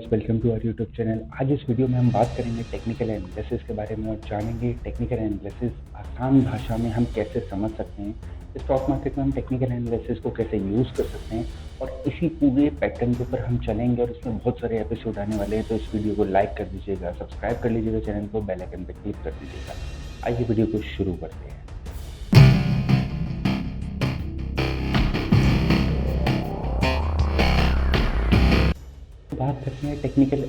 Guys, welcome to our YouTube channel. आज इस video में हम बात करेंगे टेक्निकल एनालिसिस के बारे में और जानेंगे टेक्निकल एनालिसिस आसान भाषा में हम कैसे समझ सकते हैं। स्टॉक मार्केट में हम टेक्निकल एनालिसिस को कैसे यूज़ कर सकते हैं और इसी पूरे पैटर्न के ऊपर हम चलेंगे और इसमें बहुत सारे एपिसोड आने वाले हैं। तो इस वीडियो को लाइक कर दीजिएगा, सब्सक्राइब कर लीजिएगा चैनल को, बेल आइकन पर क्लिक कर दीजिएगा। आइए वीडियो को शुरू करते हैं। बात करते हैं टेक्निकल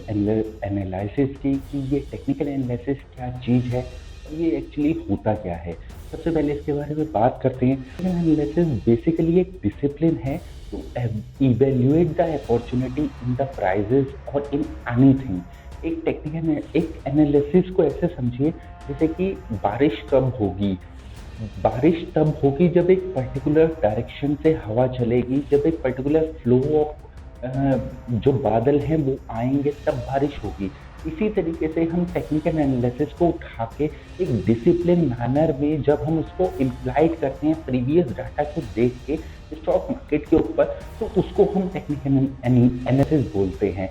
एनालिसिस की कि ये टेक्निकल एनालिसिस क्या चीज़ है और ये एक्चुअली होता क्या है। सबसे पहले इसके बारे में बात करते हैं। टेक्निकल एनालिसिस बेसिकली एक डिसिप्लिन है to evaluate the opportunity in the prices और इन एनीथिंग। एक एनालिसिस को ऐसे समझिए जैसे कि बारिश कब होगी। बारिश तब होगी जब एक पर्टिकुलर डायरेक्शन से हवा चलेगी, जब एक पर्टिकुलर फ्लो ऑफ जो बादल हैं वो आएंगे तब बारिश होगी। इसी तरीके से हम टेक्निकल एनालिसिस को उठा के एक डिसिप्लिन मैनर में जब हम उसको इम्प्लाइड करते हैं प्रीवियस डाटा को देख के स्टॉक मार्केट के ऊपर, तो उसको हम टेक्निकल एनालिसिस बोलते हैं।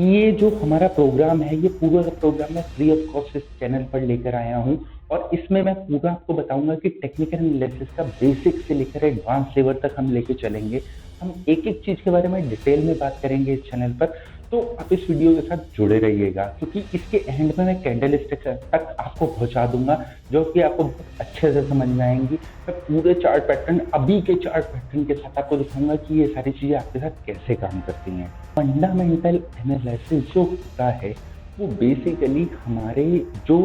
ये जो हमारा प्रोग्राम है, ये पूरा प्रोग्राम मैं फ्री ऑफ कॉस्ट इस चैनल पर लेकर आया हूँ और इसमें मैं पूरा आपको बताऊंगा कि टेक्निकल एनालिसिस का बेसिक से लेकर एडवांस लेवल तक हम लेके चलेंगे। हम एक एक चीज़ के बारे में डिटेल में बात करेंगे इस चैनल पर, तो आप इस वीडियो के साथ जुड़े रहिएगा क्योंकि इसके एंड में मैं कैंडल स्टिक तक आपको पहुंचा दूंगा जो कि आपको बहुत अच्छे से समझ में आएंगी। मैं पूरे चार्ट पैटर्न, अभी के चार्ट पैटर्न के साथ आपको दिखाऊंगा कि ये सारी चीज़ें आपके साथ कैसे काम करती हैं। फंडामेंटल एनालिसिस जो होता है वो बेसिकली हमारे जो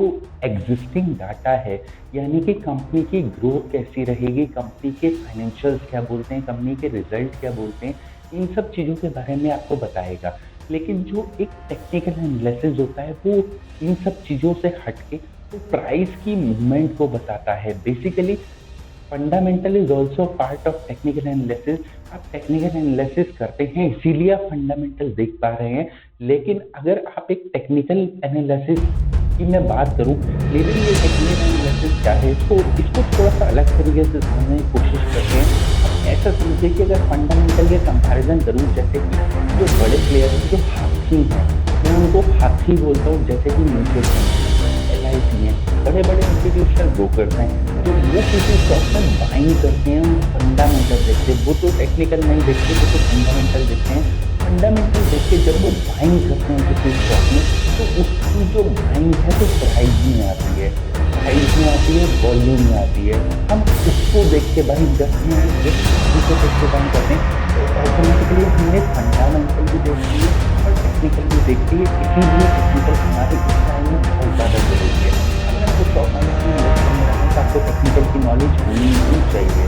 एग्जिस्टिंग डाटा है, यानी कि कंपनी की ग्रोथ कैसी रहेगी, कंपनी के फाइनेंशियल्स क्या बोलते हैं, कंपनी के रिजल्ट क्या बोलते हैं, इन सब चीज़ों के बारे में आपको बताएगा। लेकिन जो एक टेक्निकल एनालिसिस होता है वो इन सब चीज़ों से हटके तो प्राइस की मूवमेंट को बताता है। Basically fundamental is also part of technical analysis. आप टेक्निकल एनालिसिस करते हैं इसीलिए आप फंडामेंटल देख पा रहे हैं, लेकिन अगर आप एक टेक्निकल एनालिसिस की मैं बात करूं, लेकिन ये टेक्निकल एनालिसिस क्या है इसको थोड़ा सा अलग तरीके से समझने की कोशिश करते हैं। अब ऐसा समझिए कि अगर फंडामेंटल के कंपैरिजन करूं, जैसे कि जो बड़े प्लेयर हैं, जो हाथी हैं, मैं उनको हाथी बोलता हूँ, जैसे कि म्यूचुअल फंड, LIC हैं, बड़े बड़े इंस्टीट्यूशनल ब्रोकर्स हैं, जो वो किसी स्टॉक में बाइंग करते हैं, फंडामेंटल देखते हैं। वो तो टेक्निकल नहीं देखते, वो तो फंडामेंटल देखते हैं। फंडामेंटल देख के जब वो बाइंग करते हैं किसी स्टॉक में, तो उसकी जो बाइंग है तो प्राइस में आती है, वॉल्यूम में आती है। हम उसको देख के बाइंग करते हैं, उसको देख के बाइंग करते हैं, तो ऑटोमेटिकली हमने फंडामेंटल भी देखती है और टेक्निकल भी देखती है। इसीलिए टेक्निकल हमारे इस टाइम में बहुत ज़्यादा जरूरी है। अगर आपको स्टॉक मार्केट में इन्वेस्टमेंट में रहना है तो आपको टेक्निकल की नॉलेज होनी ही चाहिए।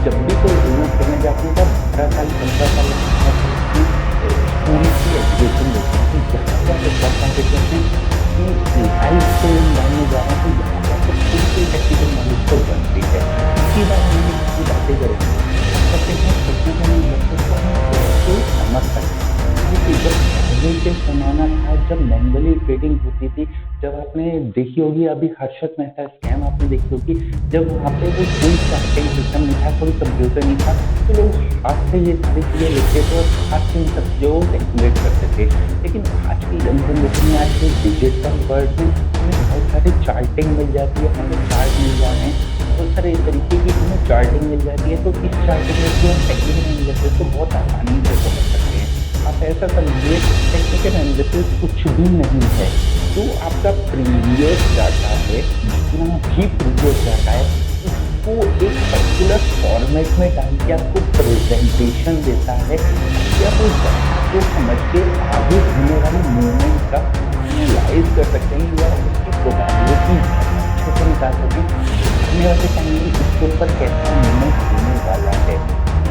जब भी कोई बिजनेस करने जाते हैं तब 18 साल 15 साल पूरी सी एजुकेशन देते हैं कि जहाँ पर स्टॉक मार्केट में कि लाइफ से जानने जा रहे हैं तो यहाँ पर तो पूरी टेक्निकल नॉलेज तो बनती है। इसी बात हमने इसकी बातें करेंगे, सकते हैं टेक्निकल इन्वेस्टमेंट को हम कैसे समझ सकते हैं। जब पहले के ज़माना था, जब मैनुअली ट्रेडिंग होती थी, जब आपने देखी होगी अभी हर्षद मेहता स्कैम आपने देखी होगी, जब वहाँ पे वो कोई चार्टिंग सिस्टम नहीं था, कोई कंप्यूटर नहीं था, तो लोग हाथ से ये सारी चीज़ें लिखते थे और हाथ से इन सब चीज़ों को कैलकुलेट करते थे। लेकिन आज की जनरेशन में, आज के डिजिटल वर्ल्ड में हमें बहुत सारी चार्टिंग मिल जाती है, हमें चार्ट मिल जाते हैं, बहुत सारे तरीके की हमें चार्टिंग मिल जाती है। तो इस चार्टिंग में जो हम टेक्निकल एनालिसिस को बहुत आसानी से समझ सकते हैं। आप ऐसा समझिए, टेक्निकल एनालिसिस कुछ भी नहीं है, जो आपका प्रीवियस डाटा है, जितना भी प्रीवियस डाटा है उसको एक पर्टिकुलर फॉर्मेट में डाल के आपको प्रेजेंटेशन देता है कि आप उस डाटा को समझ के आगे होने वाले मूवमेंट का एनालाइज कर सकते हैं या उसकी प्रोबेबिलिटी अच्छे से निकाल सकें। आने वाले टाइम में इसके ऊपर कैसा मूवमेंट होने वाला है,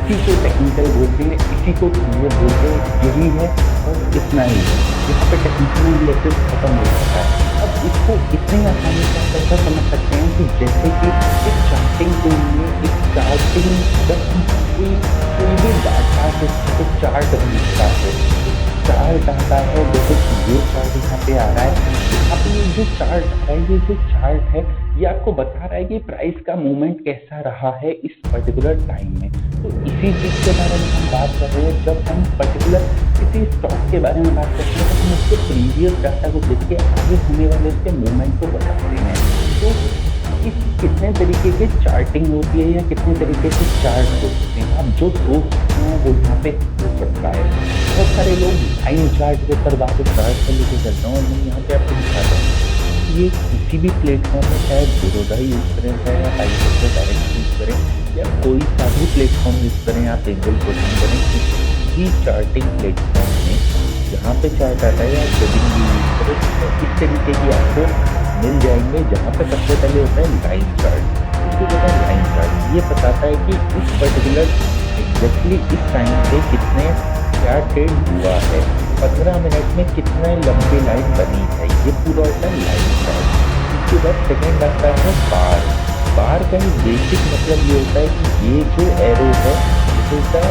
इसी को टेक्निकल बोलते हैं, इसी को ये बोलते हैं। यही है और इतना ही है, यहाँ पे टेक्निकल एनालिसिस खत्म हो जाता है। अब इसको इतनी आसानी से आप ऐसा समझ सकते हैं कि जैसे कि एक चार्टिंग टूल में एक चार्टिंग, जब कोई भी डाटा से चार्ट बनता है, चार्ट आता है, जैसे ये चार्ट यहाँ पे आ रहा है, यहाँ पे ये जो चार्ट आ रहा है, ये जो चार्ट है ये आपको बता रहा है कि प्राइस का मूवमेंट कैसा रहा है इस पर्टिकुलर टाइम में। तो इसी चीज़ के बारे में हम बात कर रहे हैं। जब हम पर्टिकुलर किसी स्टॉक के बारे में बात करते हैं तो हम उसके प्रीवियस डाटा को देख के आगे होने वाले उसके मूवमेंट को बताते हैं। तो इस कितने तरीके के चार्टिंग होती है या कितने तरीके के चार्ट होते हैं, आप जो सोच सकते हैं वो यहाँ पे हो सकता है। बहुत सारे लोग लाइन चार्ट के ऊपर बात चार्ट से लेके चलता हूँ और मैं यहाँ पे आपको दिखाता हूँ। ये किसी भी प्लेटफॉर्म में चाहे जीरोधा यूज़ करें, चाहे आप आई डायरेक्ट यूज़ करें या कोई सा भी प्लेटफॉर्म यूज़ करें, आप एंगल कोचिंग करें, किसी भी चार्टिंग प्लेटफॉर्म में जहाँ पे चार्ट आता है या ट्रेडिंग भी यूज़ करें तो इस तरीके की आपको मिल जाएंगे। जहाँ पे सबसे पहले होता है लाइन चार्ट। इसकी जगह लाइन चार्ट ये बताता है कि इस पर्टिकुलर एग्जैक्टली इस टाइम पे कितने क्या ट्रेड हुआ है, 15 मिनट में कितने लंबी लाइन बनी है, ये पूरा होता है लाइन चार्ट। इसके बाद सेकेंड आता है बार। बार का ही बेसिक मतलब ये होता है कि ये जो एरो है this is the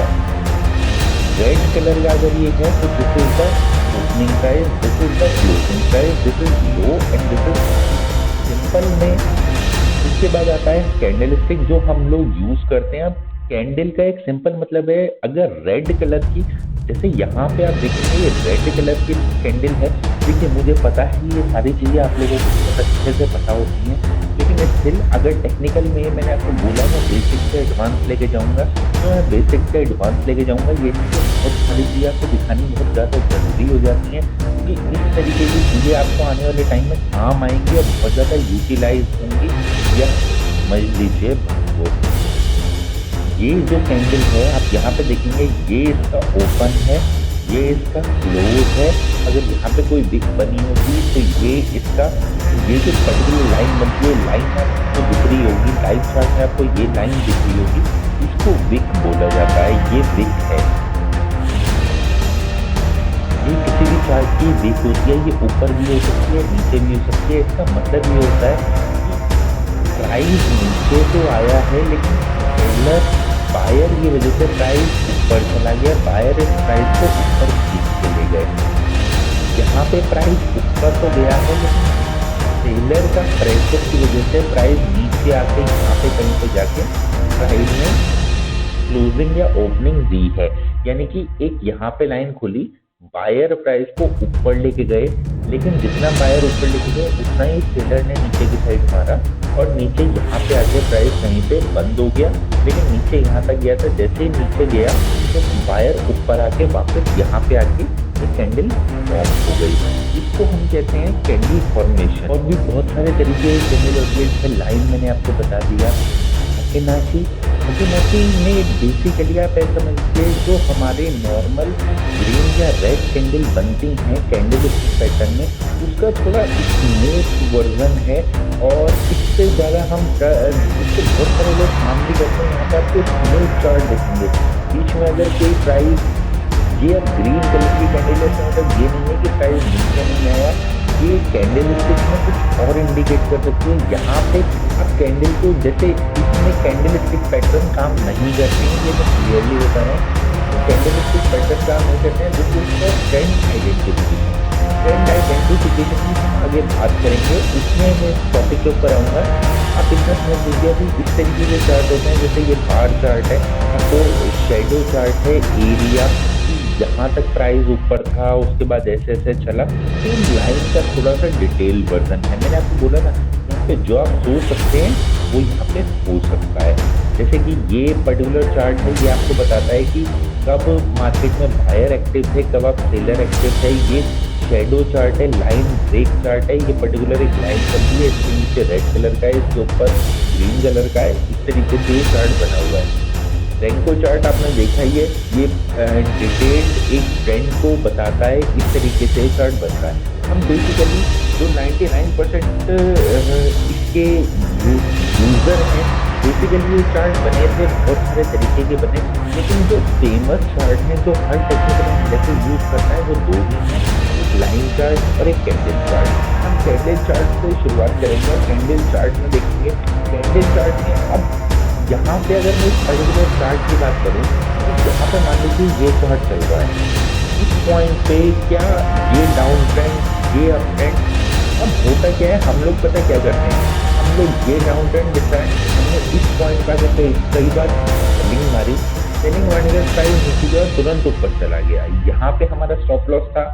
red colour का, अगर ये है तो this is the opening price, this is the closing price, this is low and this is simple में। इसके बाद आता है कैंडल स्टिक जो हम लोग यूज करते हैं। अब कैंडल का एक सिंपल मतलब है, अगर रेड कलर की, जैसे यहाँ पे आप देखेंगे ये रेड कलर की कैंडल है। देखिए मुझे पता है ये सारी चीज़ें आप लोगों को बहुत अच्छे से पता होती हैं, लेकिन स्टिल अगर टेक्निकल में मैंने आपको बोला मैं बेसिक से एडवांस लेके जाऊँगा तो मैं बेसिक से एडवांस लेके जाऊँगा। ये चीज़ें बहुत सारी चीज़ें आपको दिखानी बहुत ज़्यादा ज़रूरी हो जाती हैं कि इस तरीके की चीज़ें आपको आने वाले टाइम में काम आएंगी और बहुत ज़्यादा यूटिलाइज होंगी। या समझ लीजिए वो ये जो कैंडल है आप यहाँ पे देखेंगे ये इसका ओपन है, ये इसका क्लोज है। अगर यहाँ पे कोई विक बनी होगी तो ये इसका ये जो पर्टिकुलर लाइन बनती है, लाइन आपको दिख रही होगी लाइव चार्ट में, आपको ये लाइन दिख रही होगी, इसको विक बोला जाता है। ये विक है, ये किसी भी चार्ट की विक होती है। ये ऊपर भी हो सकती है, नीचे भी हो सकती है। इसका मतलब ये होता है कि प्राइस नीचे तो आया है लेकिन सेलर बायर की वजह से प्राइस ऊपर चला गया, बायर इस प्राइस को ऊपर खींच के ले गए। यहाँ पे प्राइस ऊपर तो गया है लेकिन सेलर का प्रेशर की वजह से प्राइस नीचे आके यहाँ पे कहीं पे जाके प्राइस ने क्लोजिंग या ओपनिंग दी है। यानी कि एक यहाँ पे लाइन खुली, बायर प्राइस को ऊपर लेके गए, लेकिन जितना बायर ऊपर लेके गए उतना ही सेलर ने नीचे की साइड मारा और नीचे यहाँ पे आके प्राइस कहीं पे बंद हो गया। लेकिन नीचे यहाँ तक गया था, जैसे ही नीचे गया तो बायर ऊपर आके वापस यहाँ पे आके एक कैंडल फॉर्म हो गई। इसको हम कहते हैं कैंडल फॉर्मेशन। और भी बहुत सारे तरीके कैंडल होती है, जैसे लाइन मैंने आपको बता दिया। फिबोनाची में बेसिकली आप ऐसा समझिए जो हमारे नॉर्मल ग्रीन या रेड कैंडल बनती हैं कैंडल पैटर्न में, उसका थोड़ा स्मूथ वर्जन है। और इससे ज़्यादा हम इससे बहुत सारे लोग काम भी करते हैं। यहाँ पर आपको स्मूथ चार्ट देखेंगे, बीच में अगर कोई प्राइस ये अब ग्रीन कलर की कैंडल है मतलब ये नहीं है कि प्राइस नीचे नहीं आया, ये कैंडल स्टिक में कुछ और इंडिकेट कर सकती है। यहाँ पे आप कैंडल को जैसे इसमें कैंडल स्टिक पैटर्न काम नहीं करते हैं, ये मैं क्लियरली बता रहा हूँ। कैंडल स्टिक पैटर्न काम नहीं करते हैं, this is for trend identification. Trend identification की हम आगे बात करेंगे, उसमें मैं इस टॉपिक के ऊपर आऊँगा। आप इतना समझ लीजिए अभी इस तरीके के चार्ट होते हैं, जैसे ये बार चार्ट है तो शेडो चार्ट है, एरिया जहाँ तक प्राइस ऊपर था उसके बाद ऐसे ऐसे चला। तो लाइन का थोड़ा सा डिटेल वर्जन है। मैंने आपको बोला ना यहाँ पे जो आप सोच सकते हैं वो यहाँ पे हो सकता है। जैसे कि ये पर्टिकुलर चार्ट है, ये आपको बताता है कि कब मार्केट में बायर एक्टिव थे, कब आप सेलर एक्टिव थे। ये शेडो चार्ट है, लाइन ब्रेक चार्ट है। ये पर्टिकुलर एक लाइन चलती है, इसके नीचे रेड कलर का है, इसके ऊपर ग्रीन कलर का है। इस तरीके से ये चार्ट बना हुआ है। रेंको चार्ट आपने देखा ही है, ये डिटेल्ड एक ट्रेंड को बताता है, इस तरीके से चार्ट बनता है। हम बेसिकली जो 99% इसके यूज़र हैं बेसिकली ये चार्ट बने थे बहुत सारे तरीके के बने, लेकिन जो फेमस चार्ट है जो हर टेक्निकल एनालिसिस यूज़ करता है वो दो ही हैं, एक लाइन चार्ट और एक कैंडल चार्ट। हम कैंडल चार्ट से शुरुआत करेंगे। कैंडल चार्ट में देखेंगे, कैंडल चार्ट में अब यहाँ पे अगर मैं इस पर्टिकुलर चार्ट की बात करूँ तो यहाँ पे मान लीजिए ये चार्ट चल रहा है, इस पॉइंट पे क्या ये डाउन ट्रेंड ये अप ट्रेंड। अब होता क्या है, हम लोग पता क्या करते हैं, हम लोग ये डाउन ट्रेंड दिख रहा है, हमने इस पॉइंट पर आके कई बार सेलिंग मारी, सेलिंग मारने के प्राइस नीचे गया, तुरंत ऊपर चला गया। यहाँ पे हमारा स्टॉप लॉस था,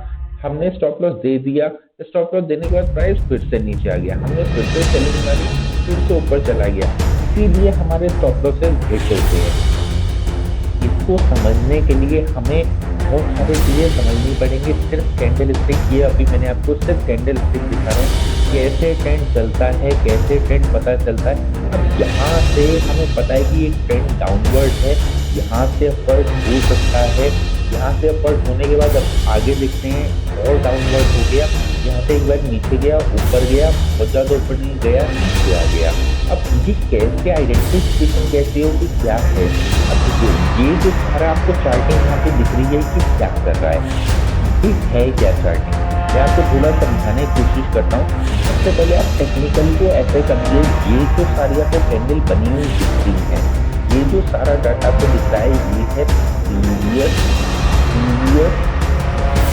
हमने स्टॉप लॉस दे दिया, स्टॉप लॉस देने के बाद प्राइस फिर से नीचे आ गया, हमने फिर से सेलिंग मारी, फिर से ऊपर चला गया। इसीलिए हमारे स्टॉप लॉसेस हिट होते हैं। इसको समझने के लिए हमें बहुत सारी चीजें समझनी पड़ेंगी। सिर्फ कैंडल स्टिक, ये अभी मैंने आपको सिर्फ कैंडल स्टिक दिखा रहा हूँ, कैसे ट्रेंड चलता है, कैसे ट्रेंड पता चलता है। अब यहाँ से हमें पता है कि एक ट्रेंड डाउनवर्ड है, यहाँ से अपवर्ड हो सकता है, यहाँ से अपवर्ड होने के बाद अब आगे देखते हैं और डाउनवर्ड हो गया, यहाँ से एक बार नीचे गया, ऊपर गया, बहुत ज़्यादा ऊपर नहीं गया, नीचे आ गया। अब ये कैसे आइडेंटिफिकेशन कैसे हो कि क्या है। अब देखिए ये जो सारा आपको चार्टिंग यहाँ पे दिख रही है कि क्या कर रहा है, ये है क्या चार्टिंग, मैं आपको थोड़ा समझाने की कोशिश करता हूँ। सबसे पहले आप टेक्निकल को ऐसे समझिए, ये जो सारी आपको कैंडल बनी हुई दिख रही है, ये जो सारा डाटा आपको दिख रहा है, ये है प्रीवियस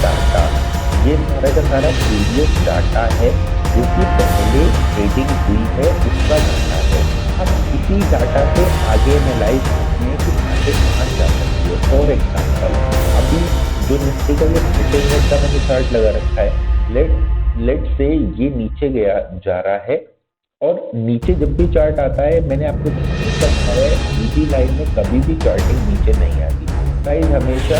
डाटा, ये सारा का सारा प्रीवियस डाटा है जो कि पहले ट्रेडिंग हुई है उसका डाटा है। अब इसी डाटा से आगे एनालाइज करते हैं कि मार्केट कहाँ जा सकती है। फॉर एग्जाम्पल अभी जो निफ्टी का ये 30 मिनट का मैंने चार्ट लगा रखा है, लेट से ये नीचे गया जा रहा है, और नीचे जब भी चार्ट आता है, मैंने आपको बताया है सीधी लाइन में कभी भी चार्टिंग नीचे नहीं आती, प्राइस हमेशा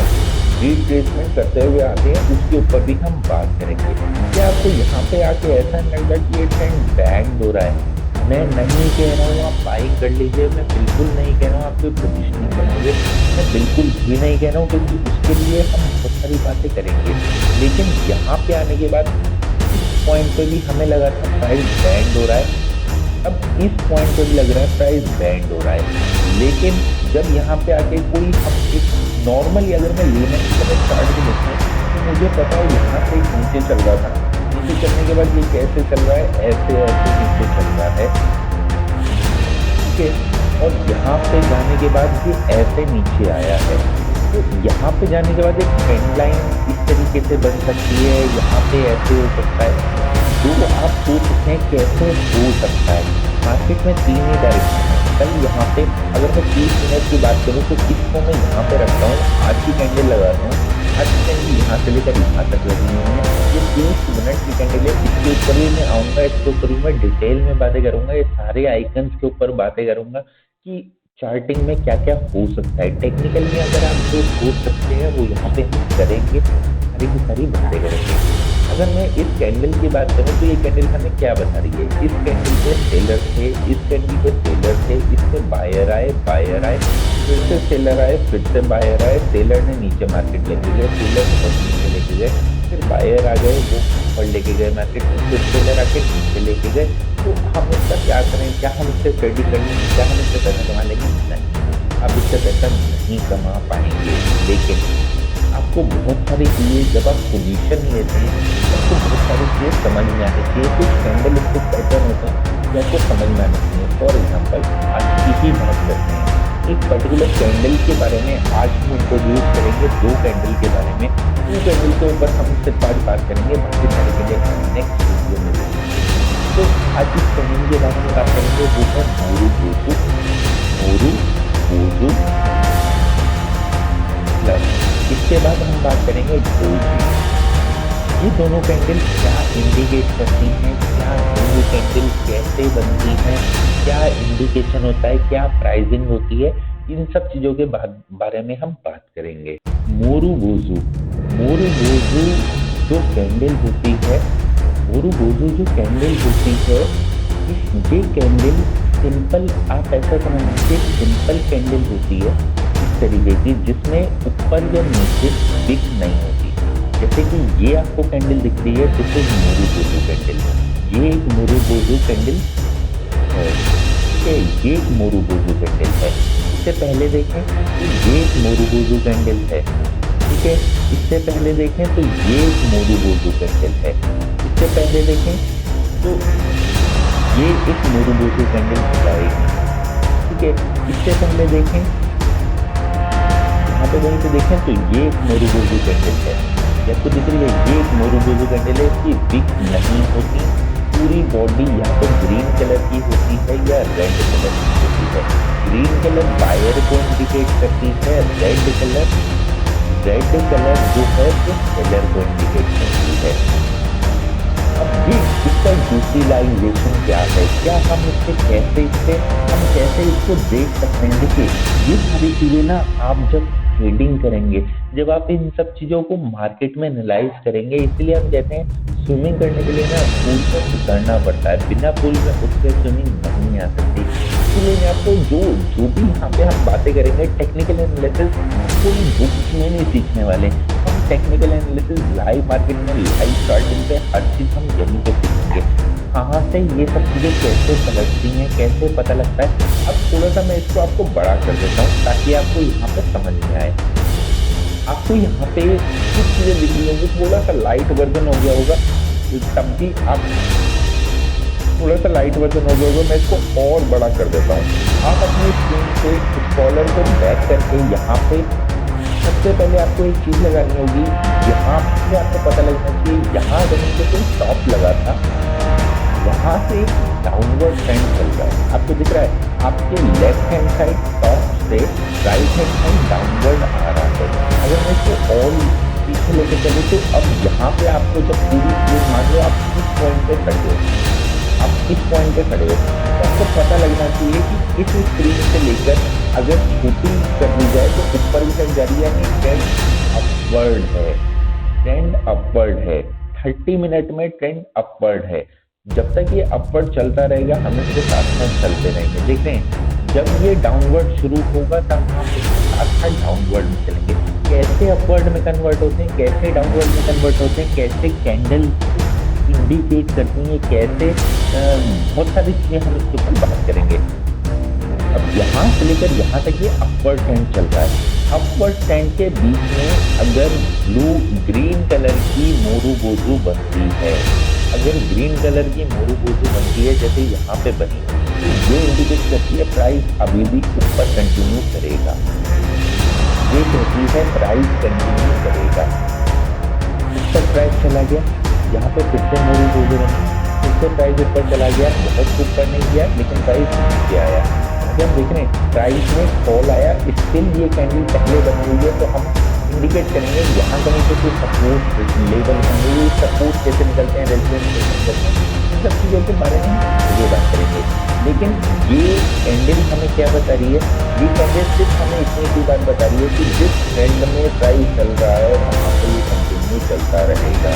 रिट्रेसमेंट करते हुए आते हैं, उसके ऊपर भी हम बात करेंगे। क्या आपको यहाँ पे आके ऐसा नहीं लगता कि ये ट्रेंड बैंड हो रहा है? मैं नहीं कह रहा हूँ आप बाइंग कर लीजिए, मैं बिल्कुल नहीं कह रहा हूँ आप कोई पोजिशनिंग बनाइए, मैं बिल्कुल भी नहीं कह रहा हूँ, क्योंकि उसके लिए हम बहुत सारी बातें करेंगे। लेकिन यहाँ पे आने के बाद इस पॉइंट पे भी हमें लगा था प्राइस बैंड हो रहा है, अब इस पॉइंट पे भी लग रहा है प्राइस बैंड हो रहा है। लेकिन जब यहाँ पे आके कोई हम एक नॉर्मली अगर मैं लेने की तरह चार्ट भी देखूँ तो मुझे पता है यहाँ से एक नीचे चल रहा था, नीचे चलने के बाद ये कैसे चल रहा है, ऐसे ऐसे नीचे चल रहा है, ठीक है, और यहाँ पे जाने के बाद ये ऐसे नीचे आया है। तो यहाँ पे जाने के बाद एक ट्रेंड लाइन इस तरीके से बन सकती है, यहाँ पे ऐसे हो सकता है, जो आप सोच सकते हैं कैसे हो सकता है। मार्केट में 3 ही डायरेक्शन है। कल यहाँ पे अगर मैं 30 मिनट की बात करूँ तो इसको मैं यहाँ पे रखता हूँ, आज की कैंडल लगाता हूँ, आज की कैंडल यहाँ से लेकर यहाँ तक लगी हुई है, ये 30 मिनट की कैंडल है। इसके ऊपर भी मैं आऊँगा, इसके ऊपर भी मैं डिटेल में बातें करूँगा, ये सारे आइकन्स के ऊपर बातें करूँगा कि चार्टिंग में क्या क्या हो सकता है। टेक्निकल में अगर आप जो सोच सकते हैं वो यहाँ पे हम करेंगे, सारी की सारी बातें करेंगे। अगर मैं इस कैंडल की बात करूं तो ये कैंडल हमें क्या बता रही है, इस कैंडल पे सेलर थे, इस कैंडल पे सेलर थे, इस पे बायर आए, फिर से सेलर आए, फिर से बायर आए, सेलर ने नीचे मार्केट लेके गए, सेलर ने नीचे लेके गए, फिर बायर आ गए, वो ऊपर लेके गए मार्केट, फिर सेलर आके नीचे लेके गए। तो हम इसका क्या करें, क्या हम इससे ट्रेडिंग करेंगे, क्या हम इससे पैसा कमा लेंगे? नहीं, आप इससे पैसा नहीं कमा पाएंगे। लेकिन आपको बहुत सारी चीज़ें जब आप पोजीशन लेते हैं तो आपको बहुत सारी चीज़ें समझ में आनी चाहिए। कुछ कैंडल स्टिक पैटर्न होते हैं जो आपको समझ में आना चाहिए। फॉर एग्जांपल आज की ही बात करते हैं, एक पर्टिकुलर कैंडल के बारे में आज हम इंट्रोड्यूस करेंगे, 2 कैंडल के बारे में। 2 कैंडल के ऊपर हम सिर्फ आज बात करेंगे, बाकी सारी कैंडल हम नेक्स्ट वीडियो में देखेंगे। तो आज इस कैंडल के बारे में बात करेंगे, वो है मोरू बोजू प्लस, इसके बाद हम बात करेंगे डोजी। ये दोनों कैंडल क्या इंडिकेट करती हैं, क्या ये कैंडल कैसे बनती हैं, क्या इंडिकेशन होता है, क्या प्राइसिंग होती है, इन सब चीज़ों के बारे में हम बात करेंगे। मोरू बोजू जो कैंडल होती है, ये कैंडल सिंपल, आप ऐसा समझिए सिंपल कैंडल होती है इस तरीके की, जिसमें ऊपर या नीचे बिग नहीं होती। जैसे कि ये आपको कैंडल दिख रही है, दिस इज मोरू बोजू कैंडल, ये एक मोरू बोजू कैंडल है, ठीक है, ये एक मोरू बोजू कैंडल है। इससे पहले देखें तो ये एक मोरू बोजू कैंडल है, ठीक है, इससे पहले देखें तो ये एक मोरू बोजू कैंडल है, इससे पहले देखें तो ये एक मोरू बोजू कैंडल दिखाएगी, ठीक है, इससे पहले देखें यहाँ पे वहीं पे देखें तो ये एक मोरू बोजू कैंडल है, आपको दिख रही है, ये एक मोरू बोजू कैंडल है, इसकी विक नहीं होती, पूरी बॉडी या तो ग्रीन कलर की होती है या रेड कलर की होती है। ग्रीन कलर बायर को इंडिकेट करती है, रेड कलर जो है वो सेलर को इंडिकेट करती है। अब ये इसका यूटिलाइजेशन क्या है, क्या हम कैसे इसको देख सकते हैं। देखिए ये सारी चीजें ना आप जब ट्रेडिंग करेंगे, जब आप इन सब चीजों को मार्केट में एनालाइज करेंगे, इसलिए हम कहते हैं स्विमिंग करने के लिए ना पूल में उतरना पड़ता है, बिना पूल में उतरे स्विमिंग नहीं आ सकती। इसलिए मैं आपको जो भी यहाँ पे हम बातें करेंगे टेक्निकल एनालिसिस कोई बुक्स में नहीं सीखने वाले। हम टेक्निकल एनालिसिस लाइव मार्केट में लाइव चार्टिंग पे हर चीज हम यहीं पे सीखेंगे, कहाँ से ये सब चीजें कैसे पलटती हैं, कैसे पता लगता है। अब थोड़ा सा मैं इसको आपको बड़ा कर देता हूँ ताकि आपको यहाँ पे समझ में आए। आपको यहाँ पे कुछ चीजें दिख रही होंगी, थोड़ा सा लाइट वर्जन हो गया होगा, तब भी आप थोड़ा सा लाइट वर्जन हो गया होगा। मैं इसको और बड़ा कर देता हूँ। आप अपनी स्क्रीन पे स्क्रॉलर को बैक करके यहाँ पे सबसे पहले आपको एक चीज लगानी होगी। यहाँ से आपको पता लगना चाहिए यहाँ जमीन पे कोई टॉप लगा था, वहां से डाउनवर्ड ट्रेंड चल रहा है। आपको दिख रहा है आपके लेफ्ट हैंड साइड टॉप से राइट हैंड साइड डाउनवर्ड आ रहा है। अगर मैं इसको और पीछे लेके चलूँ तो अब यहाँ पे आपको जब पूरी चीज मान लो आप इस पॉइंट पे खड़े हो, तो आपको पता लगना चाहिए कि इस स्क्रीन से लेकर अगर छोटी कर दी जाए तो ऊपर की साइड जा रही है, ट्रेंड अपवर्ड है। 30 मिनट में ट्रेंड अपवर्ड है। जब तक ये अपवर्ड चलता रहेगा हम इसके साथ साथ चलते रहेंगे। देखते हैं जब ये डाउनवर्ड शुरू होगा तब हम इसके साथ साथ डाउनवर्ड में चलेंगे। कैसे अपवर्ड में कन्वर्ट होते हैं, कैसे डाउनवर्ड में कन्वर्ट होते हैं, कैसे कैंडल इंडिकेट करती हैं, कैसे बहुत सारी चीजें हम इसके ऊपर बात करेंगे। अब यहाँ से लेकर यहाँ तक ये अपवर्ड ट्रेंड चल रहा है। अपवर्ड ट्रेंड के बीच में अगर ग्रीन कलर की मोरू बनती है, अगर ग्रीन कलर की मोरू बनती है जैसे यहाँ पे बनी, तो ये इंडिकेट करती है प्राइस अभी भी ऊपर कंटिन्यू करेगा। ये कहती है प्राइस कंटिन्यू करेगा। ऊपर प्राइस चला गया, यहाँ पे फिर से मोरू बनी, फिर से प्राइस ऊपर चला गया, बहुत ऊपर नहीं गया लेकिन प्राइस नीचे आया। अगर देख रहे हैं प्राइस में फॉल आया, स्टिल ये कैंडल पहले बनी हुई है, तो हम इंडिकेट करेंगे यहाँ कहीं पे कोई सपोर्ट लेवल होंगे। सपोर्ट कैसे निकलते हैं, रेजिस्टेंस कैसे निकलते हैं, इन सब चीज़ों के बारे में आगे बात करेंगे। लेकिन ये कैंडल हमें क्या बता रही है, ये कैंडल सिर्फ हमें इतनी सी बात बता रही है कि जिस ट्रेंड में प्राइस चल रहा है वहाँ पे ये कंटिन्यू चलता रहेगा।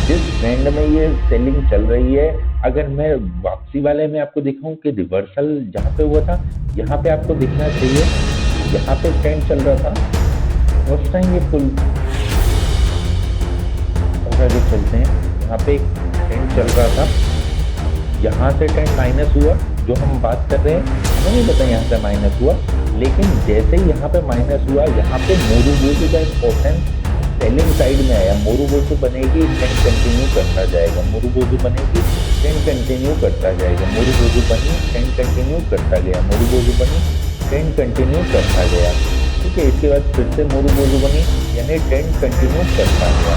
जिस ट्रेंड में ये सेलिंग चल रही है, अगर मैं वापसी वाले में आपको दिखाऊं कि रिवर्सल जहाँ पे हुआ था, यहाँ पे आपको दिखना चाहिए, यहाँ पे ट्रेंड चल रहा था उस टाइम ये फुल और आगे चलते हैं। यहाँ पे एक ट्रेंड चल रहा था, यहाँ से ट्रेंड माइनस हुआ, जो हम बात कर रहे हैं हमें नहीं पता यहाँ से माइनस हुआ, लेकिन जैसे ही यहाँ पे माइनस हुआ, यहाँ पे मोरू का इम्पोर्टेंस सेलिंग साइड में आया। मोरू बनेगी, ट्रेंड कंटिन्यू करता जाएगा, मोरू बनेगी, ट्रेंड कंटिन्यू करता जाएगा, मोरू बनी, ट्रेंड कंटिन्यू करता गया, मोरू बनी, ट्रेंड कंटिन्यू करता गया। ठीक है, इसके बाद फिर से मोरू बनी, यानी ट्रेंड कंटिन्यू करता गया।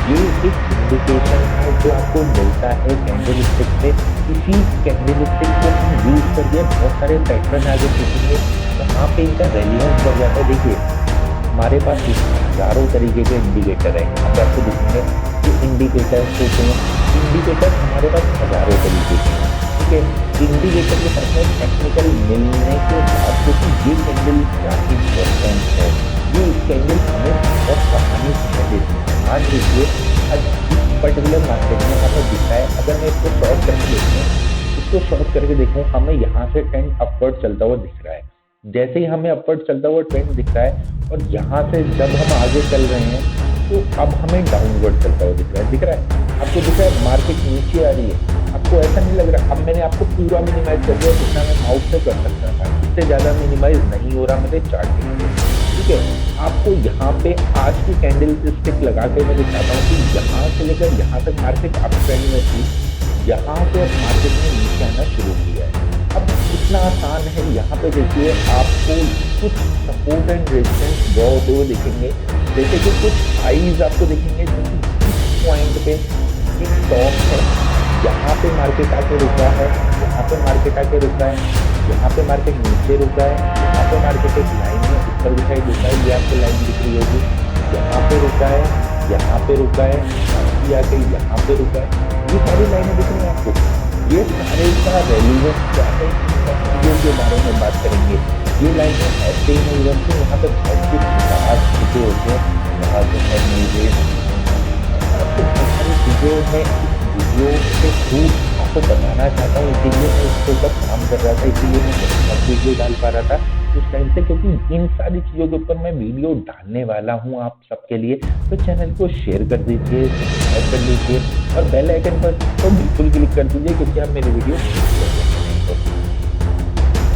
ये एक इंडिकेशन है जो आपको मिलता है कैंडल स्टिक से। इसी कैंडल स्टिक को हम यूज करके बहुत सारे पैटर्न आगे सीखेंगे, वहाँ पे इनका रेलिवेंस बढ़ जाता है। देखिए हमारे पास हजारों तरीके के इंडिकेटर हैं, यहाँ पे आपको दिखेंगे कि इंडिकेटर्स होते हैं। इंडिकेटर हमारे पास हजारों तरीके के हैं। ठीक है, इंडिकेटर के साथ में टेक्निकल मिलने के बाद क्योंकि ये कैंडल क्या इम्पोर्टेंट है, ये कैंडल हमें बहुत कहानी समझ देती है। मान लीजिए आज इस पर्टिकुलर मार्केट में हमें दिखा है, अगर मैं इसको शॉर्ट करके देखूँ, हमें यहाँ से ट्रेंड अपवर्ड चलता हुआ दिख रहा है। जैसे ही हमें अपवर्ड चलता हुआ ट्रेंड दिख रहा है और यहाँ से जब हम आगे चल रहे हैं तो अब हमें डाउनवर्ड चलता हुआ दिख रहा है। आपको दिख रहा है मार्केट नीचे आ रही है, आपको ऐसा नहीं लग रहा। अब मैंने आपको पूरा मिनिमाइज कर दिया जितना मैं माउस से कर सकता था, इससे ज़्यादा मिनिमाइज नहीं हो रहा मेरे चार्टिंग पे। ठीक है, आपको यहाँ पे आज की कैंडल स्टिक लगा के मैं दिखाता हूँ कि यहाँ से लेकर यहाँ तक मार्केट अप ट्रेंड में थी, यहाँ पे मार्केट ने नीचे आना शुरू किया है। अब इतना आसान है, यहाँ पे देखिए आपको कुछ सपोर्ट एंड रेजिस्टेंस ड्रॉ होते हुए दिखेंगे। जैसे कि कुछ हाईज आपको दिखेंगे, इस पॉइंट पे एक टॉप है, यहाँ पे मार्केट आके रुका है, यहाँ पे मार्केट आके रुका है, यहाँ पे मार्केट नीचे रुका है, यहाँ पे मार्केट एक लाइन में ऊपर की साइड रुका है, ये आपको लाइन दिख रही होगी, यहाँ पे रुका है, यहाँ पे रुका है, बाकी आके यहाँ पे रुका है, ये सारी लाइनें दिख रही हैं आपको। ये सारे का रेलिवेंस क्या है, चीजों के बारे में बात करेंगे। ये लाइनें ऐसे ही नहीं बनती, यहाँ पे बहुत कुछ राज छुपे होते हैं, यहाँ जो है मेरे आपको बहुत सारी चीजें मैं इस वीडियो के थ्रू आपको बताना चाहता हूँ, इसीलिए मैं इसके ऊपर काम कर रहा था, इसीलिए मैं बहुत वीडियो डाल पा रहा था उस टाइम से, क्योंकि इन सारी चीज़ों के ऊपर मैं वीडियो डालने वाला हूँ आप सबके लिए। तो चैनल को शेयर कर दीजिए, सब्सक्राइब कर लीजिए और बेल आइकन पर तो बिल्कुल क्लिक कर दीजिए, क्योंकि आप मेरी वीडियो नहीं तो।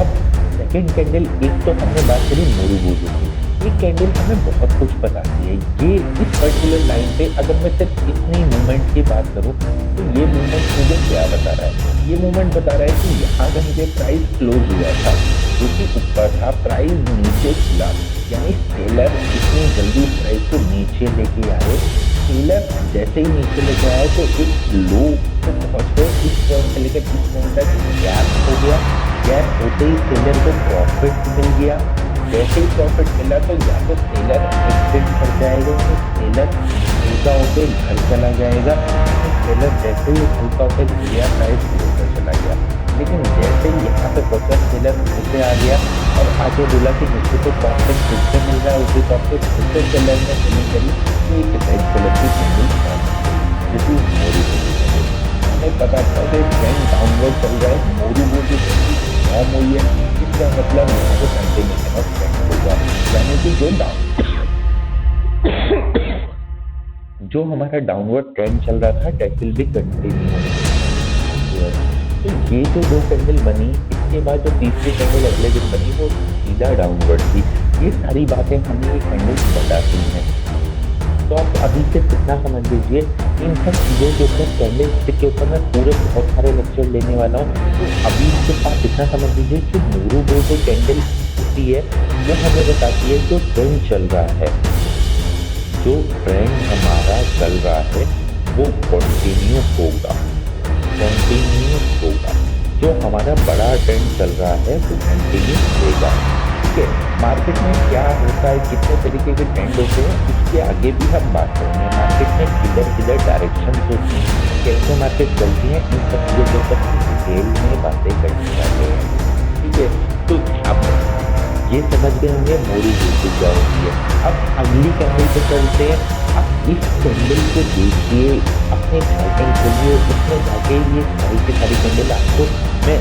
अब सेकेंड कैंडल, एक तो हमने बात करी मोरूबोजू की, ये कैंडल हमें बहुत कुछ बताती है। ये इस पर्टिकुलर लाइन पे अगर मैं सिर्फ इतनी मूवमेंट की बात करूँ तो ये मूवमेंट मुझे क्या बता रहा है? ये मूवमेंट बता रहा है कि यहाँ कहीं पे प्राइस क्लोज हुआ था, जो कि ऊपर था, प्राइस नीचे खुला, यानी सेलर इतनी जल्दी प्राइस को नीचे लेके आए। सेलर जैसे ही नीचे लेके आए तो एक लो को पहुँच गए, इस पॉइंट से लेकर इस पॉइंट तक गैप हो गया। गैप होते ही सेलर को प्रॉफिट मिल गया। जैसे ही प्रॉफिट मिला तो या तो सेलर एक्सिट कर जाएगा, तो सेलर हल्का होकर घर चला जाएगा, तो सेलर जैसे ही हल्का होकर गया प्राइस ऊपर चला गया। लेकिन जैसे ही यहाँ पे पहुंचा सेलर नीचे आ गया और आगे बोला कि मुझे तो प्रॉफिट फिर से मिल रहा है, उसी प्रॉफिट फिर से सेलर ने सेलिंग करी, तो एक रेड कलर की कैंडल दिस इज मोरूबोजू। हमें पता था कि ट्रेंड डाउनवर्ड चल रहा है, मोरूबोजू फॉर्म हुई है, इसका मतलब यहाँ पे कंटिन्यूशन ऑफ ट्रेंड होगा, यानी कि जो हमारा डाउनवर्ड ट्रेंड चल रहा था दैट विल बी कंटिन्यू। तो ये जो दो कैंडल बनी, इसके बाद जो तीसरी कैंडल अगले दिन बनी वो सीधा डाउनवर्ड थी। ये सारी बातें हमें ये कैंडल्स बताती हैं। तो आप अभी से कितना समझ लीजिए, इन सब चीज़ों के ऊपर कैंडल के ऊपर मैं पूरे बहुत सारे लेक्चर लेने वाला हूँ। तो अभी से आप इतना समझ लीजिए कि मोरूबोजू कैंडल होती है, वो हमें बताती है जो ट्रेंड चल रहा है, जो ट्रेंड हमारा चल रहा है वो कंटिन्यू होगा, जो हमारा बड़ा ट्रेंड चल रहा है वो कंटिन्यू रहेगा। ठीक है, मार्केट में क्या होता है, कितने तरीके के ट्रेंड होते हैं, उसके आगे भी हम बात करेंगे। मार्केट में किधर डायरेक्शन होती है, कैसे मार्केट चलती है, इन सब चीज़ों के ऊपर हम डिटेल में बातें करने वाले हैं। ठीक है, तो अब ये समझ गए होंगे मोरूबोजू क्या होती है। अब अगली कैंडल पे चलते हैं। अब इस कैंडल को देखिए, अपने चार्टिंग खोलिए, उसमें जाके ये सारी की सारी कैंडल आपको मैं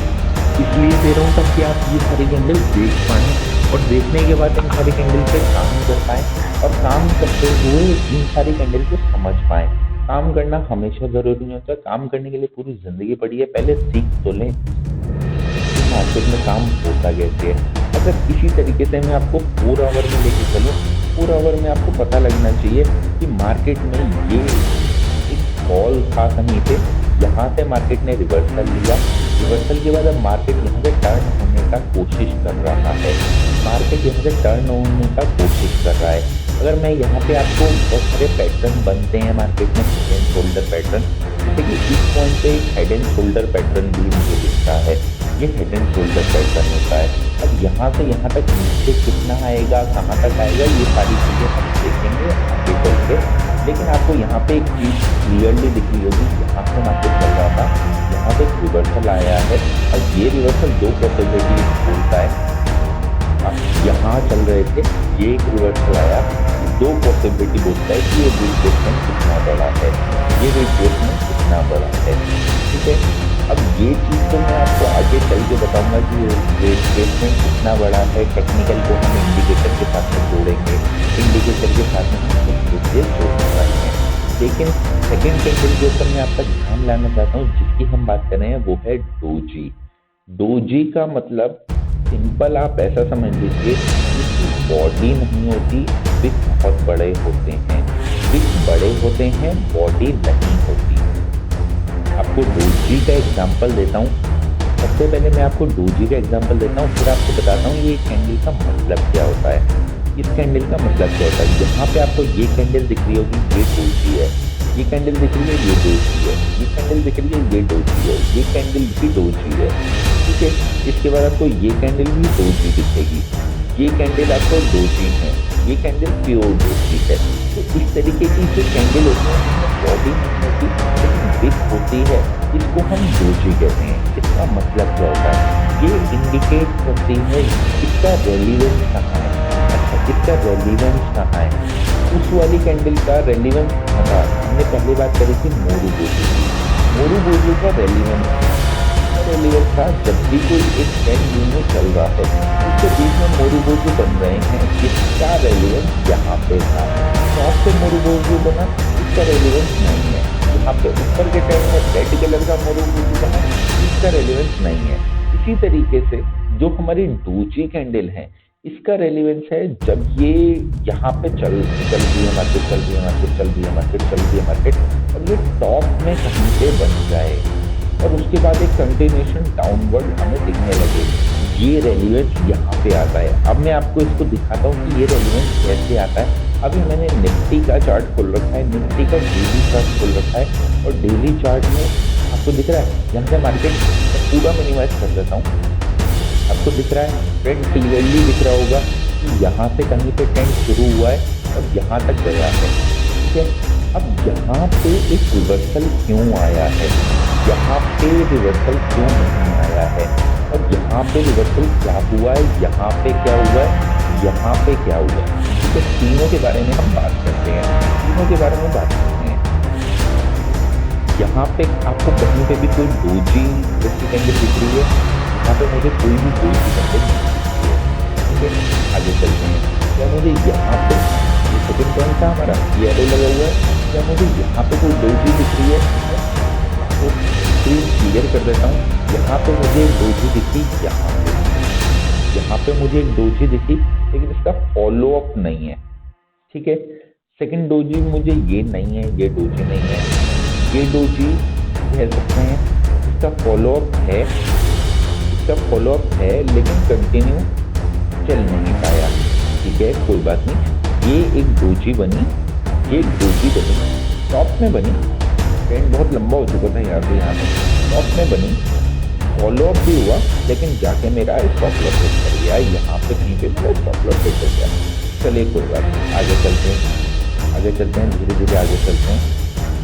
इसलिए दे रहा हूँ ताकि आप ये सारी कैंडल देख पाएँ और देखने के बाद इन सारी कैंडल पे काम कर पाएँ और काम करते हुए इन सारी कैंडल को समझ पाएँ। काम करना हमेशा ज़रूरी नहीं होता, काम करने के लिए पूरी ज़िंदगी पड़ी है, पहले सीख तो लें कि मार्केट में काम होता कैसे है। अगर इसी तरीके से मैं आपको 4 आवर में लेके चलूँ, 4 आवर में आपको पता लगना चाहिए कि मार्केट में ये एक फॉल था कहीं पे, यहाँ से मार्केट ने रिवर्सल लिया, रिवर्सल के बाद अब मार्केट यहाँ से टर्न होने का कोशिश कर रहा है, मार्केट यहाँ से टर्न होने का कोशिश कर रहा है। अगर मैं यहाँ पे आपको बहुत सारे पैटर्न बनते हैं मार्केट में, हेड एंड शोल्डर पैटर्न, जैसे कि इस पॉइंट पे एक हेड एंड शोल्डर पैटर्न भी मुझे दिखता है, ये हेड एंड शोल्डर पैटर्न होता है। अब यहाँ से यहाँ तक नीचे कितना आएगा, कहाँ तक आएगा, ये सारी चीज़ें हम देखेंगे आगे चल के। लेकिन आपको यहाँ पे एक चीज़ क्लियरली दिख रही होगी, यहाँ से मार्केट चल रहा था, यहाँ पे रिवर्सल आया है और ये रिवर्सल 2 पॉसिबिलिटी बोलता है। आप यहाँ चल रहे थे, ये एक रिवर्सल आया, 2 पॉसिबिलिटी बोलता है कि ये रिट्रेसमेंट कितना बड़ा है, ये रिट्रेसमेंट कितना बड़ा है। ठीक है, अब ये चीज़ तो मैं आपको आगे चल के बताऊंगा कि रिट्रेसमेंट कितना बड़ा है। टेक्निकल को हम इंडिकेटर के साथ में जोड़ेंगे, इंडिकेटर के साथ में हम जोड़ने वाले हैं। लेकिन सेकेंड कैंडल के ऊपर मैं आपका ध्यान लाना चाहता हूँ, जिसकी हम बात कर रहे हैं वो है डोजी। डोजी का मतलब सिंपल आप ऐसा समझ लीजिए, इसकी बॉडी नहीं होती, विक बहुत बड़े होते हैं, विक बड़े होते हैं, बॉडी नहीं होती। आपको डोजी का एग्जांपल देता हूँ। सबसे पहले मैं आपको डोजी का एग्जांपल देता हूँ, फिर आपको बताता हूँ ये कैंडल का मतलब क्या होता है। इस कैंडल का मतलब क्या होता है, यहाँ पे आपको ये कैंडल दिख रही होगी, ये डोजी है, ये कैंडल दिख रही है, ये डोजी है। ये कैंडल दिख रही है, ये डोजी है। ये कैंडल भी डोजी है। ठीक है, इसके बाद आपको ये कैंडल भी डोजी दिखेगी। ये कैंडल आपको डोजी है, ये कैंडल प्योर डोजी है। तो इस तरीके की जो कैंडल होती है जिसमें बॉडी नहीं होती लेकिन विक होती है, इसको हम डोजी कहते हैं। इसका मतलब क्या होता है, ये इंडिकेट करती है इसका रेलिवेंस कहाँ है। अच्छा, इसका रेलिवेंस कहाँ है? उस वाली कैंडल का रेलिवेंस था, हमने पहले बात करी थी मोरू बोजू की। मोरू बोजू का रेलिवेंस था जब भी कोई एक ट्रेंड में चल रहा है उसके बीच में मोरू बोजू बन रहे हैं, इसका रेलिवेंस यहाँ पे था। टॉप पे मोरू बोजू बना, इसका रेलिवेंस नहीं है। यहाँ पे ऊपर के ट्रेंड में रेड कलर का मोरू बोजू बना, इसका रेलिवेंस नहीं है। इसी तरीके से जो हमारी डोजी कैंडल है इसका रेलिवेंस है जब ये यहाँ पे चल रही है मार्केट, चल रही है मार्केट, चल रही है मार्केट, चल रही है मार्केट, और ये टॉप में कहीं पे बन जाए और उसके बाद एक कंटिन्यूएशन डाउनवर्ड हमें दिखने लगे, ये रेलिवेंस यहाँ पे आता है। अब मैं आपको इसको दिखाता हूँ कि ये रेलिवेंस कैसे आता है। अभी मैंने निफ्टी का चार्ट खोल रखा है, निफ्टी का डेली चार्ट खोल रखा है और डेली चार्ट में आपको दिख रहा है यहाँ से मार्केट पूरा मिनिमाइज कर देता हूँ। आपको दिख रहा है ट्रेंड क्लियरली दिख रहा होगा कि यहाँ से कहीं पे ट्रेंड शुरू हुआ है और यहाँ तक गया है। ठीक है, अब यहाँ पे एक रिवर्सल क्यों आया है, यहाँ पे रिवर्सल क्यों नहीं आया है और यहाँ पे रिवर्सल क्या हुआ है, यहाँ पे क्या हुआ है, यहाँ पे क्या हुआ है। ठीक है, तीनों के बारे में हम बात करते हैं, तीनों के बारे में बात करते हैं। यहाँ पे आपको कहीं पे भी कोई डोजी जैसी कैंडल दिख रही है, यहाँ पे मुझे कोई भी डोजी कैंडल नहीं दिख रही है। ठीक है, आगे चलते हैं। क्या मुझे यहाँ पे ये सेकंड पॉइंट था हमारा, ये एरो लगा हुआ है, क्या मुझे यहाँ पे कोई डोजी दिख रही है? तो स्क्रीन क्लियर कर देता हूँ। यहाँ पे मुझे एक डोजी दिखी, यहाँ पे मुझे एक डोजी दिखी लेकिन इसका फॉलो अप नहीं है। ठीक है, सेकंड डोजी मुझे ये नहीं है, ये डोजी नहीं है, ये डोजी कह सकते हैं इसका फॉलो अप है, इसका फॉलो अप है लेकिन कंटिन्यू चल नहीं पाया। ठीक है, कोई बात नहीं। ये एक डोजी बनी, ये एक डोजी बनी, टॉप में बनी, ट्रेंड बहुत लंबा हो चुका था यहाँ पे टॉप में बनी, फॉलो अप भी हुआ लेकिन जाके मेरा स्टॉप लॉस हिट कर गया, यहाँ पे कहीं पे मेरा स्टॉप लॉस हिट कर गया। चलिए कोई बात नहीं, आगे चलते हैं, धीरे धीरे आगे चलते हैं।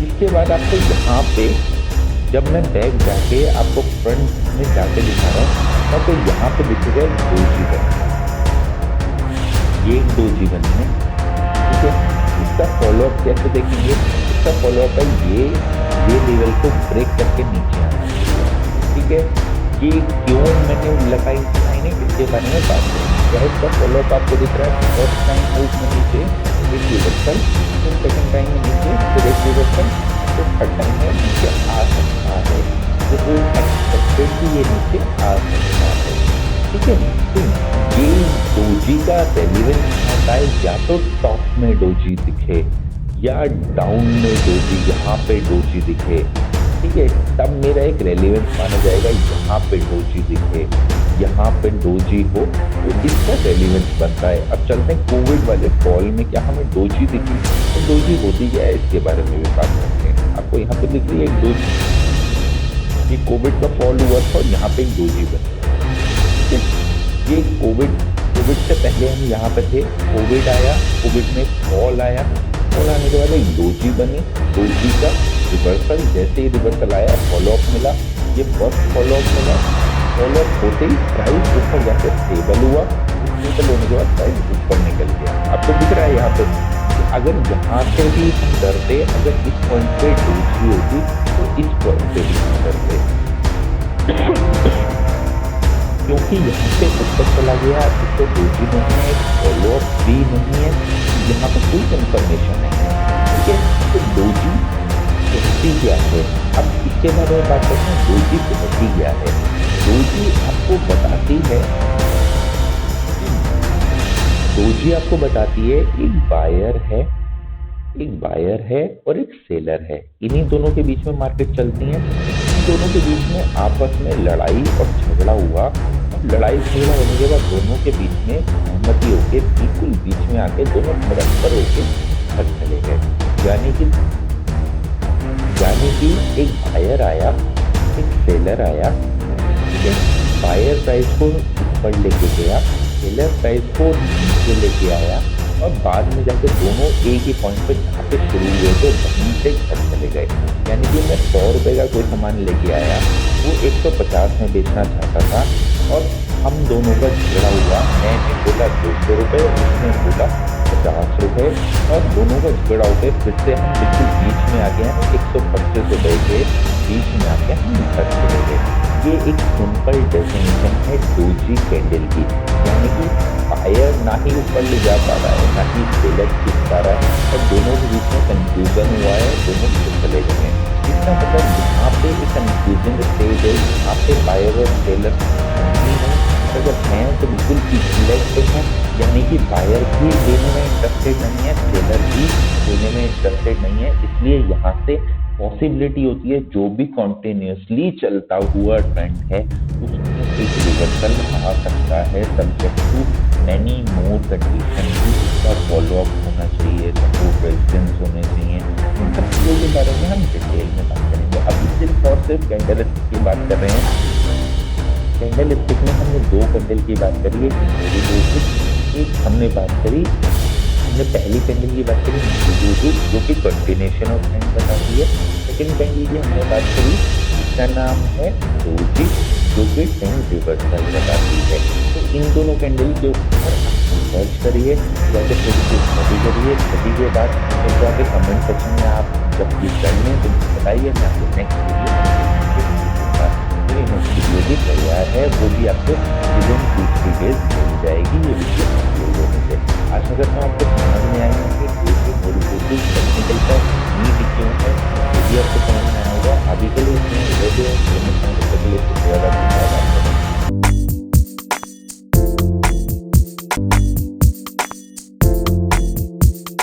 इसके बाद आपको यहाँ पे जब मैं बैक जाके आपको फ्रंट में जाके दिखा रहा हूँ तो यहाँ पे दिखेगा डोजी बनी, ये एक डोजी बनी है। ठीक है, इसका फॉलोअप कैसे देखेंगे? इसका फॉलोअप है ये लेवल को ब्रेक करके नीचे आना चाहिए। ठीक है, ये क्यों मैंने लगाई नहीं इसके बारे में बात करेंगे। क्या इसका फॉलोअप आपको दिख रहा है? फर्स्ट टाइम मूव में नीचे एक रिवर्सल, फिर सेकंड टाइम में नीचे फिर एक रिवर्सल, तो थर्ड टाइम में नीचे आ सकता है, जो एक्सपेक्टेड कि ये नीचे आ सकता है। ठीक है, तो ये डोजी का रेलिवेंस होता है या तो टॉप में डोजी दिखे या डाउन में डोजी, यहाँ पे डोजी दिखे। ठीक है, तब मेरा एक रेलिवेंस माना जाएगा, यहाँ पे डोजी दिखे, यहाँ पे डोजी हो तो इसका रेलिवेंस बनता है। अब चलते हैं कोविड वाले फॉल में, क्या हमें डोजी दिखी? तो डोजी होती क्या है इसके बारे में भी बात करते हैं। आपको यहाँ पे दिख रही है एक डोजी, ये कोविड का फॉल हुआ था और यहाँ पे एक डोजी बनी। ठीक है, ये कोविड से पहले हम यहाँ पे थे, कोविड आया, कोविड में फॉल आया, फॉल आने के बाद एक डोजी बनी, डोजी का रिवर्सल, जैसे ही रिवर्सल आया फॉलोअप मिला, ये फर्स्ट फॉलोअप मिला, फॉलोअप होते ही प्राइस ऊपर जाके स्टेबल हुआ, स्टेबल होने के बाद प्राइस ऊपर निकल गया। आपको दिख रहा है यहाँ पे, अगर यहाँ से भी हम डरते, अगर इस पॉइंट पे डोजी होती तो इस पॉइंट पे भी हम डरते, क्योंकि यहाँ पे ऊपर चला गया, इसको डोजी नहीं है, फॉलोअप भी नहीं है, यहाँ पर कोई कंफर्मेशन नहीं है। ठीक है, तो डोजी कहती क्या है? अब इसके बारे में बात करते हैं, डोजी कहती क्या है? डोजी आपको बताती है, डोजी आपको बताती है एक बायर है और एक सेलर है, इन्हीं दोनों के बीच में मार्केट चलती है। इन दोनों के बीच में आपस में लड़ाई और झगड़ा हुआ, लड़ाई झगड़ा होने के बाद दोनों के बीच में सहमति होके बिल्कुल बीच में आके दोनों बराबर होके घर चले गए, यानी कि कि एक बायर आया, एक सेलर आया, ठीक है। बायर प्राइस को ऊपर लेके गया, सेलर प्राइस को नीचे लेके आया और बाद में जाकर दोनों एक ही पॉइंट पर जहाँ पे शुरू हुए थे वहीं से घर चले गए। यानी कि मैं 100 रुपये का कोई सामान लेके आया, वो 150 में बेचना चाहता था और हम दोनों का झगड़ा हुआ। मैंने बोला 200 रुपये, उसने बोला 50 रुपये और दोनों का झगड़ा हो गया। फिर से हम बिल्कुल बीच में आ गए हैं, 125 रुपये के बीच में आके हम घर चले गए। ये एक सिंपल डेफिनेशन है डोजी कैंडल की, यानी कि बायर ना ही ऊपर ले जा पा रहा है, ना ही सेलर खींच पा रहा है और दोनों के बीच में कंफ्यूजन हुआ है, दोनों चले गए हैं। इसका मतलब यहाँ पे एक कंफ्यूजन स्टेज है, यहाँ पे बायर और सेलर नहीं है। अगर हैं तो बिल्कुल इक्वलेंट हैं, यानी कि बायर भी लेने में इंटरेस्टेड नहीं है, सेलर भी लेने में इंटरेस्टेड नहीं है। इसलिए यहाँ से पॉसिबिलिटी होती है जो भी कॉन्टिन्यूसली चलता हुआ ट्रेंड है उसमें एक रिवर्सल आ सकता है, subject to many more condition भी उसका फॉलो अप होना चाहिए, सपोर्ट रेजिस्टेंस होने चाहिए। इन सब चीज़ों के बारे में हम डिटेल में बात करेंगे। अभी सिर्फ और सिर्फ कैंडल स्टिक की बात कर रहे हैं। कैंडल स्टिक में हमने 2 कैंडल की बात करी है, एक हमने बात करी, हमने पहली कैंडल की बात करी जो कि कंटिन्यूशन ऑफ ट्रेंड बताती है। सेकेंड कैंडल की हमने बात करी, इसका नाम है डोजी, जो कि ट्रेंड रिवर्सल बताती है। तो इन दोनों कैंडल के ऊपर सर्च करिए, जाके थोड़ी स्टडी करिए। स्टडी के बाद फिर जाके कमेंट सेक्शन में आप जब ये कर लें तो बताइए, मैं आपको नेक्स्ट वीडियो भी तैयार है, वो भी आपको विदिन 2-3 डेज मिल जाएगी। ये वीडियो अपलोड होने से आशा करता हूँ आपको समझ में आई होगी। टेक्निकल का नीड क्यों है ये भी आपको समझ में आया होगा। अभी के लिए इसमें ज़्यादा